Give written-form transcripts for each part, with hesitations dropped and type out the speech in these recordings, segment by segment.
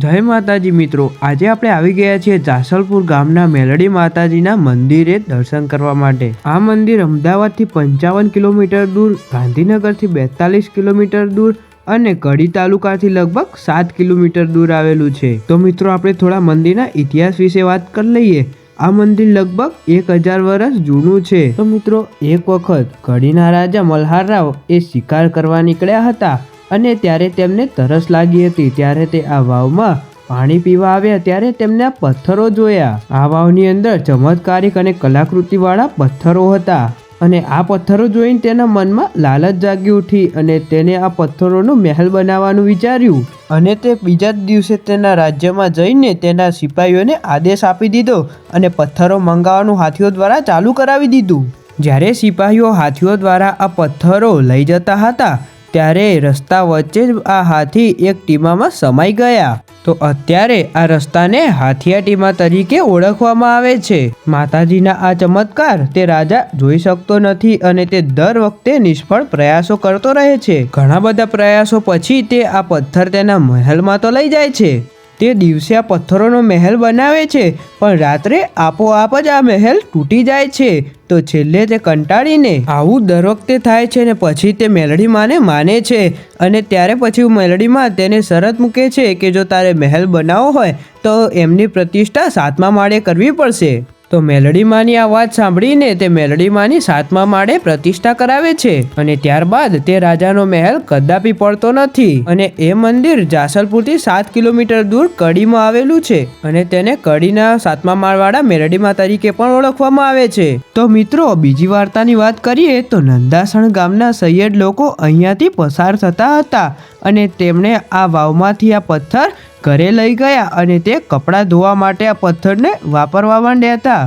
જય માતાજી મિત્રો, આજે આપણે આવી ગયા છીએ જાસલપુર ગામના મેલડી માતાજીના મંદિરે દર્શન કરવા માટે। આ મંદિર અમદાવાદથી 55 કિલોમીટર દૂર, ગાંધીનગરથી 42 કિલોમીટર દૂર અને કડી તાલુકાથી લગભગ 7 કિલોમીટર દૂર આવેલું છે। તો મિત્રો આપણે થોડા મંદિરના ઇતિહાસ વિશે વાત કરી લઈએ। આ મંદિર લગભગ 1000 વર્ષ જૂનું છે। તો મિત્રો એક વખત કડીના રાજા મલ્હારરાવ એ શિકાર કરવા નીકળ્યા હતા અને ત્યારે તેમને તરસ લાગી હતી। ત્યારે તે આ વાવમાં પાણી પીવા આવ્યા ત્યારે તેમને પથ્થરો જોયા। આ વાવની અંદર ચમત્કારિક અને કલાકૃતિવાળા પથ્થરો હતા અને આ પથ્થરો જોઈને તેના મનમાં લાલચ જાગી ઉઠી અને તેને આ પથ્થરોનો મહેલ બનાવવાનું વિચાર્યું અને તે બીજા જ દિવસે તેના રાજ્યમાં જઈને તેના સિપાહીઓને આદેશ આપી દીધો અને પથ્થરો મંગાવવાનું હાથીઓ દ્વારા ચાલુ કરાવી દીધું। જ્યારે સિપાહીઓ હાથીઓ દ્વારા આ પથ્થરો લઈ જતા હતા ત્યારે રસ્તા વચ્ચે જ આ હાથી એક ટીમામાં સમાઈ ગયા। તો અત્યારે આ રસ્તાને હાથીયા ટીમા તરીકે ઓળખવામાં આવે છે। માતાજીના આ ચમત્કાર તે રાજા જોઈ શકતો નથી અને તે દર વખતે નિષ્ફળ પ્રયાસો કરતો રહે છે। ઘણા બધા પ્રયાસો પછી તે આ પથ્થર તેના મહેલમાં તો લઈ જાય છે। તે દિવસે આ પથ્થરોનો મહેલ બનાવે છે પણ રાત્રે આપોઆપ જ આ મહેલ તૂટી જાય છે। તો છેલ્લે તે કંટાળીને આવું દર વખતે થાય છે ને પછી તે મેલડી માને માને છે અને ત્યારે પછી મેલડી માં તેને શરત મૂકે છે કે જો તારે મહેલ બનાવવો હોય તો એમની પ્રતિષ્ઠા 7મા માળે કરવી પડશે। તો મેલડી માની આ વાત સાંભળીને તે મેલડી માની 7મા માળે પ્રતિષ્ઠા કરાવે છે અને ત્યારબાદ તે રાજાનો મહેલ કદાપી પડતો નથી અને એ મંદિર જાસલપુરથી 7 કિલોમીટર દૂર કડીમાં આવેલું છે અને તેને કડીના 7મા માળવાળા મેલડી મા તરીકે પણ ઓળખવામાં આવે છે। તો મિત્રો બીજી વાર્તાની વાત કરીએ તો નંદાસણ ગામના સૈયદ લોકો અહીંયાથી પસાર થતા હતા અને તેમણે આ વાવમાંથી આ પથ્થર ઘરે લઈ ગયા અને તે કપડાં ધોવા માટે આ પથ્થરને વાપરવા માંડ્યા હતા।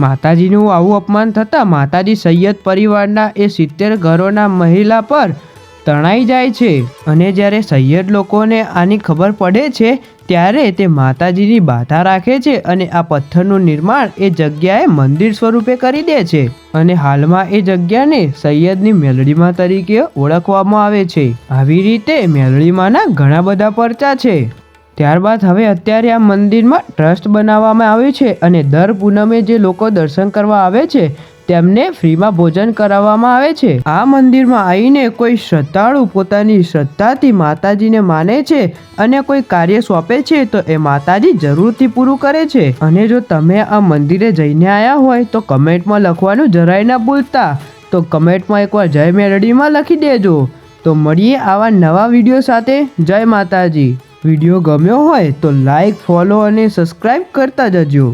માતાજીનું આવું અપમાન થતાં માતાજી સૈયદ પરિવારના એ 70 ઘરોના મહિલા પર તણાઈ જાય છે અને જ્યારે સૈયદ લોકોને આની ખબર પડે છે ત્યારે તે માતાજીની બાધા રાખે છે અને આ પથ્થરનું નિર્માણ એ જગ્યાએ મંદિર સ્વરૂપે કરી દે છે અને હાલમાં એ જગ્યાને સૈયદની મેલડીમા તરીકે ઓળખવામાં આવે છે। આવી રીતે મેલડીમાના ઘણા બધા પરચા છે। ત્યારબાદ હવે અત્યારે આ મંદિરમાં ટ્રસ્ટ બનાવવામાં આવ્યું છે અને દર પૂનમે જે લોકો દર્શન કરવા આવે છે તેમને ફ્રીમાં ભોજન કરાવવામાં આવે છે। આ મંદિરમાં આવીને કોઈ શ્રદ્ધાળુ પોતાની શ્રદ્ધાથી માતાજીને માને છે અને કોઈ કાર્ય સોંપે છે તો એ માતાજી જરૂરથી પૂરું કરે છે। અને જો તમે આ મંદિરે જઈને આવ્યા હોય તો કમેન્ટમાં લખવાનું જરાય ના ભૂલતા। તો કમેન્ટમાં એકવાર જય મેલડીમાં લખી દેજો। તો મળીએ આવા નવા વિડીયો સાથે। જય માતાજી। વિડીયો ગમ્યો હોય તો લાઈક, ફોલો અને સબસ્ક્રાઈબ કરતા જજો।